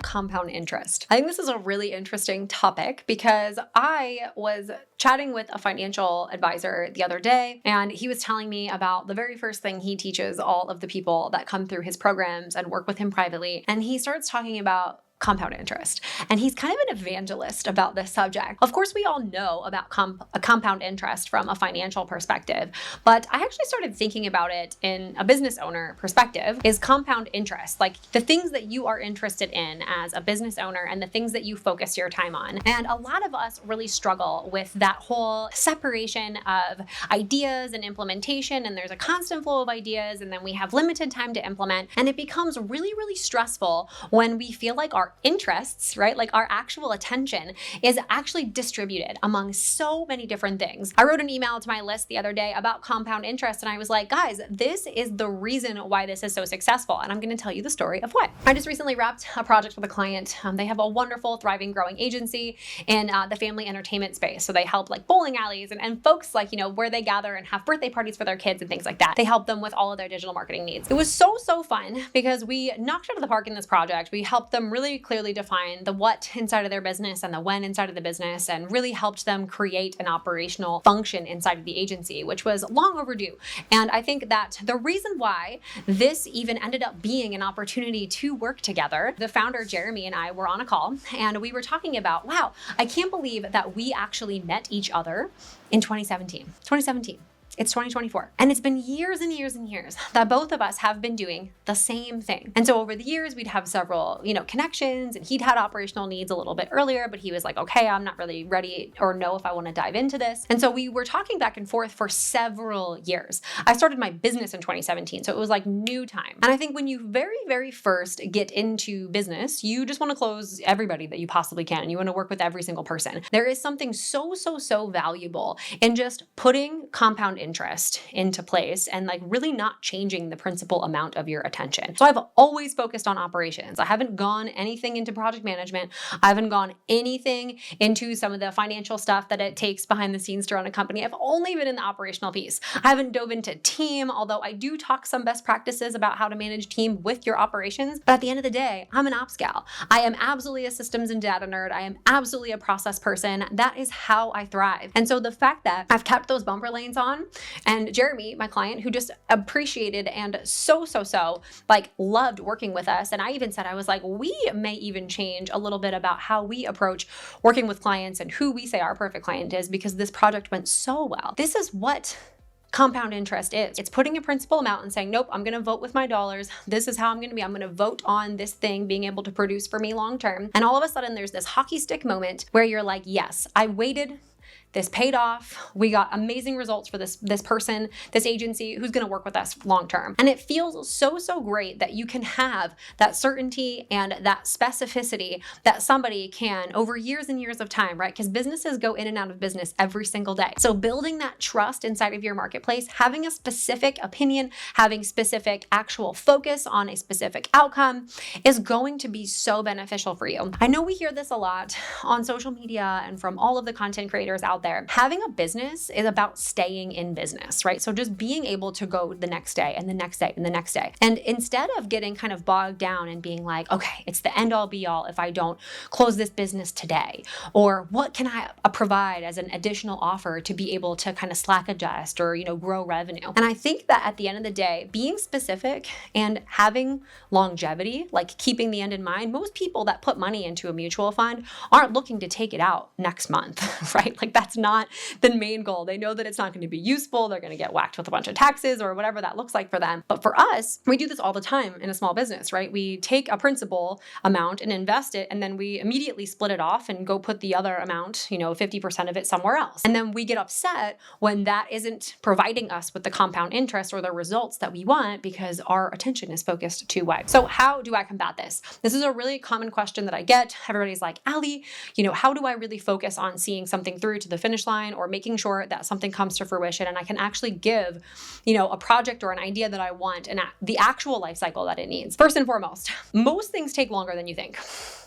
compound interest? I think this is a really interesting topic because I was chatting with a financial advisor the other day, and he was telling me about the very first thing he teaches all of the people that come through his programs and work with him privately. And he starts talking about compound interest. And he's kind of an evangelist about this subject. Of course, we all know about compound interest from a financial perspective, but I actually started thinking about it in a business owner perspective. Is compound interest, like the things that you are interested in as a business owner and the things that you focus your time on. And a lot of us really struggle with that whole separation of ideas and implementation, and there's a constant flow of ideas, and then we have limited time to implement, and it becomes really, really stressful when we feel like our interests, right? Like our actual attention is actually distributed among so many different things. I wrote an email to my list the other day about compound interest, and I was like, guys, this is the reason why this is so successful. And I'm going to tell you the story of what. I just recently wrapped a project with a client. They have a wonderful, thriving, growing agency in the family entertainment space. So they help like bowling alleys and folks like, where they gather and have birthday parties for their kids and things like that. They help them with all of their digital marketing needs. It was so fun because we knocked it out of the park in this project. We helped them really clearly define the what inside of their business and the when inside of the business, and really helped them create an operational function inside of the agency, which was long overdue. And I think that the reason why this even ended up being an opportunity to work together, the founder, Jeremy, and I were on a call, and we were talking about, wow, I can't believe that we actually met each other in 2017. 2017. It's 2024. And it's been years and years and years that both of us have been doing the same thing. And so over the years, we'd have several, connections, and he'd had operational needs a little bit earlier, but he was like, okay, I'm not really ready or know if I want to dive into this. And so we were talking back and forth for several years. I started my business in 2017, so it was like new time. And I think when you very, very first get into business, you just want to close everybody that you possibly can, and you want to work with every single person. There is something so valuable in just putting compound interest into place and like really not changing the principal amount of your attention. So I've always focused on operations. I haven't gone anything into project management. I haven't gone anything into some of the financial stuff that it takes behind the scenes to run a company. I've only been in the operational piece. I haven't dove into team, although I do talk some best practices about how to manage team with your operations. But at the end of the day, I'm an ops gal. I am absolutely a systems and data nerd. I am absolutely a process person. That is how I thrive. And so the fact that I've kept those bumper lanes on, and Jeremy, my client, who just appreciated and so like loved working with us. And I even said, I was like, we may even change a little bit about how we approach working with clients and who we say our perfect client is, because this project went so well. This is what compound interest is. It's putting a principal amount and saying, nope, I'm going to vote with my dollars. This is how I'm going to be. I'm going to vote on this thing being able to produce for me long term. And all of a sudden there's this hockey stick moment where you're like, yes, I waited. This paid off. We got amazing results for this person, this agency who's going to work with us long term. And it feels so great that you can have that certainty and that specificity that somebody can over years and years of time, right? Because businesses go in and out of business every single day. So building that trust inside of your marketplace, having a specific opinion, having specific actual focus on a specific outcome is going to be so beneficial for you. I know we hear this a lot on social media and from all of the content creators out there. Having a business is about staying in business, right? So just being able to go the next day and the next day and the next day. And instead of getting kind of bogged down and being like, okay, it's the end all be all if I don't close this business today, or what can I provide as an additional offer to be able to kind of slack adjust or, grow revenue. And I think that at the end of the day, being specific and having longevity, like keeping the end in mind, most people that put money into a mutual fund aren't looking to take it out next month, right? Like that's not the main goal. They know that it's not going to be useful. They're going to get whacked with a bunch of taxes or whatever that looks like for them. But for us, we do this all the time in a small business, right? We take a principal amount and invest it, and then we immediately split it off and go put the other amount, 50% of it somewhere else. And then we get upset when that isn't providing us with the compound interest or the results that we want because our attention is focused too wide. So how do I combat this? This is a really common question that I get. Everybody's like, Allie, how do I really focus on seeing something through to the finish line or making sure that something comes to fruition and I can actually give, a project or an idea that I want and the actual life cycle that it needs? First and foremost, most things take longer than you think.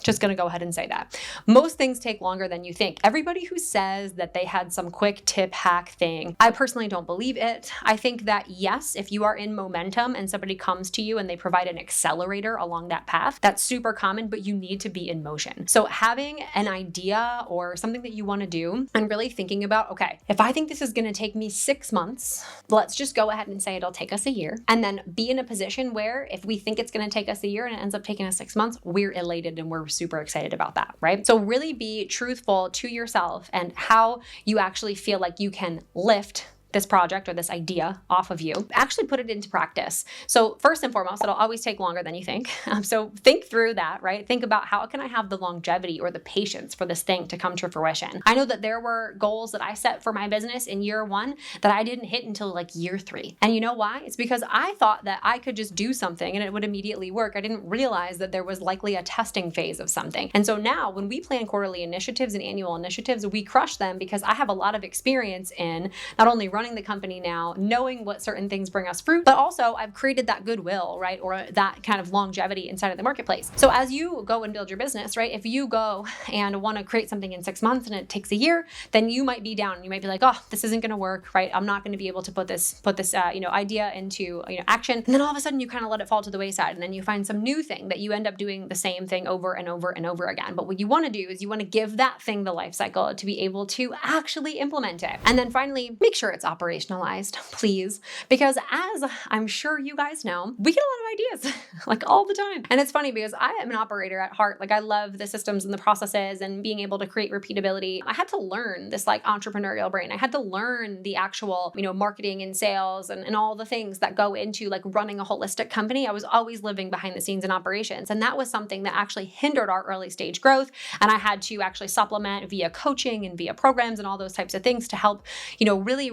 Just going to go ahead and say that. Most things take longer than you think. Everybody who says that they had some quick tip hack thing, I personally don't believe it. I think that yes, if you are in momentum and somebody comes to you and they provide an accelerator along that path, that's super common, but you need to be in motion. So having an idea or something that you want to do and really thinking about, okay, if I think this is going to take me 6 months, let's just go ahead and say it'll take us a year, and then be in a position where if we think it's going to take us a year and it ends up taking us 6 months, we're elated and we're super excited about that, right? So really be truthful to yourself and how you actually feel like you can lift this project or this idea off of you, actually put it into practice. So first and foremost, it'll always take longer than you think. So think through that, right? Think about how can I have the longevity or the patience for this thing to come to fruition. I know that there were goals that I set for my business in year 1 that I didn't hit until like year 3. And you know why? It's because I thought that I could just do something and it would immediately work. I didn't realize that there was likely a testing phase of something. And so now when we plan quarterly initiatives and annual initiatives, we crush them because I have a lot of experience in not only running the company now, knowing what certain things bring us fruit, but also I've created that goodwill, right? Or that kind of longevity inside of the marketplace. So as you go and build your business, right? If you go and want to create something in 6 months and it takes a year, then you might be down. You might be like, oh, this isn't going to work, right? I'm not going to be able to put this idea into action. And then all of a sudden you kind of let it fall to the wayside, and then you find some new thing that you end up doing the same thing over and over and over again. But what you want to do is you want to give that thing the life cycle to be able to actually implement it. And then finally, make sure it's operationalized, please. Because as I'm sure you guys know, we get a lot of ideas like all the time. And it's funny because I am an operator at heart. Like I love the systems and the processes and being able to create repeatability. I had to learn this like entrepreneurial brain. I had to learn the actual, marketing and sales and all the things that go into like running a holistic company. I was always living behind the scenes in operations. And that was something that actually hindered our early stage growth. And I had to actually supplement via coaching and via programs and all those types of things to help, really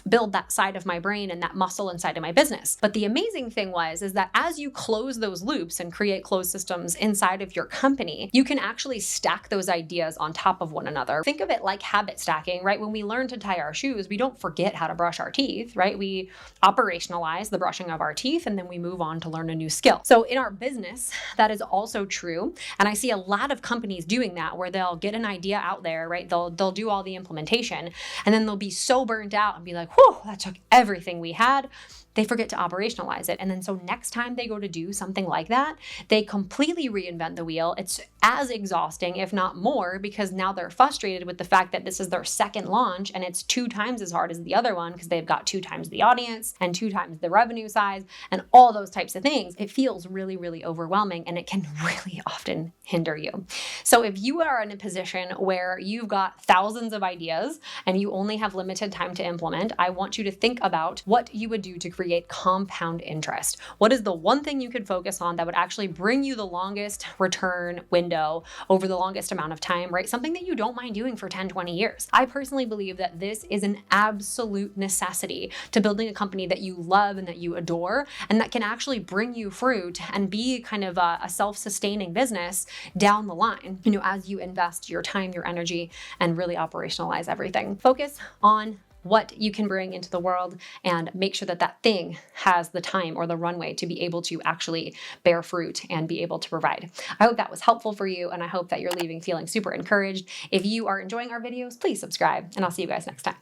build that side of my brain and that muscle inside of my business. But the amazing thing is that as you close those loops and create closed systems inside of your company, you can actually stack those ideas on top of one another. Think of it like habit stacking, right? When we learn to tie our shoes, we don't forget how to brush our teeth, right? We operationalize the brushing of our teeth and then we move on to learn a new skill. So in our business, that is also true. And I see a lot of companies doing that where they'll get an idea out there, right? They'll do all the implementation and then they'll be so burnt out and be like, whew, that took everything we had. They forget to operationalize it. And then so next time they go to do something like that, they completely reinvent the wheel. It's as exhausting, if not more, because now they're frustrated with the fact that this is their second launch and it's 2 times as hard as the other one because they've got 2 times the audience and 2 times the revenue size and all those types of things. It feels really, really overwhelming and it can really often hinder you. So if you are in a position where you've got thousands of ideas and you only have limited time to implement, I want you to think about what you would do to create compound interest. What is the one thing you could focus on that would actually bring you the longest return window over the longest amount of time, right? Something that you don't mind doing for 10, 20 years. I personally believe that this is an absolute necessity to building a company that you love and that you adore and that can actually bring you fruit and be kind of a self-sustaining business down the line, as you invest your time, your energy, and really operationalize everything. Focus on what you can bring into the world and make sure that that thing has the time or the runway to be able to actually bear fruit and be able to provide. I hope that was helpful for you, and I hope that you're leaving feeling super encouraged. If you are enjoying our videos, please subscribe, and I'll see you guys next time.